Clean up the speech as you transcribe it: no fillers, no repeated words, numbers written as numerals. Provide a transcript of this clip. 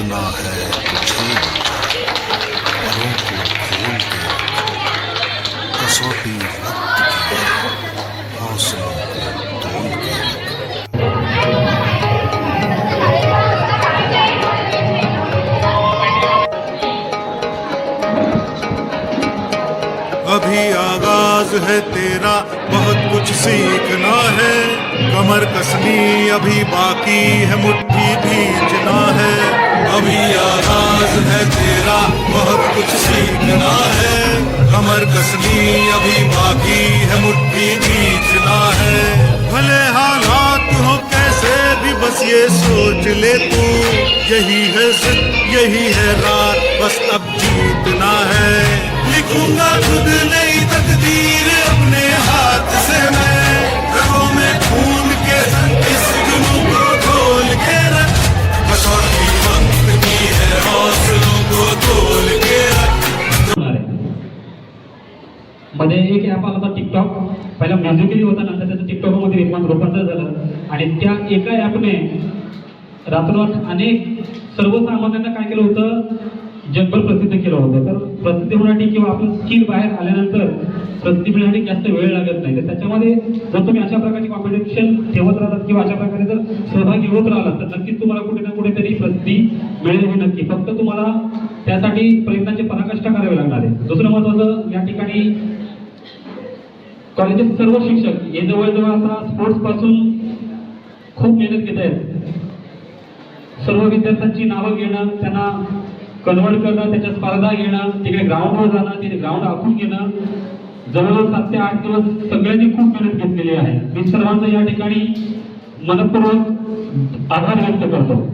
करना है तुझे, परों को खोल के कसौटी वक्त की हौसलों को तोल के अभी आगाज है तेरा, बहुत कुछ सीखना है, कमर कसनी अभी बाकी है, मुट्ठी भींचना है। अभी आगाज है तेरा, बहुत कुछ सीखना है, कमर कसनी अभी बाकी है, मुट्ठी भींचना है। भले हालात हो कैसे भी बस ये सोच ले तू, यही है जिद यही है रात, बस अब जीतना है। लिखूंगा खुद नई तकदीर अपने हाथ से मैं, रगों में खून के संग इस जुनून को खोल के रख, कसौटी वक्त की है हौसलों को तोल के रख। मध्ये एक ॲप आला होता टिकटॉक, पहिला म्युझिकली होता, नंतर त्याचं टिकटॉकमध्ये रूपांतर झालं आणि त्या एका ॲपने रातोरात अनेक सर्वसामान्यांना काय केलं होतं, जगभर प्रसिद्ध केलं होतं। तर प्रसिद्ध होण्यासाठी किंवा आपलं स्किल बाहेर आल्यानंतर प्रसिद्धी मिळण्यासाठी जास्त वेळ लागत नाही, तर त्याच्यामध्ये जर तुम्ही अशा प्रकारची कॉम्पिटिशन ठेवत राहतात किंवा अशा प्रकारे जर सहभागी होत राहिलात तर नक्कीच तुम्हाला कुठे ना कुठेतरी प्रसिद्धी मिळेल हे नक्की। फक्त तुम्हाला त्यासाठी प्रयत्नांची पराकाष्ठा करावी लागणार आहे। दुसरं महत्त्वाचं, या ठिकाणी कॉलेजचे सर्व शिक्षक हे जवळजवळ आता स्पोर्ट्स पासून खूप मेहनत घेत आहेत। सर्व विद्यार्थ्यांची नावं घेणं, त्यांना कन्वर्ट करणं, त्याच्या स्पर्धा घेणं, तिकडे ग्राउंडवर जाणं, तिथे ग्राउंड आखून घेणं, जवळजवळ 7 ते 8 दिवस सगळ्यांनी खूप मेहनत घेतलेली आहे। मी सर्वांचा या ठिकाणी मनपूर्वक आभार व्यक्त करतो।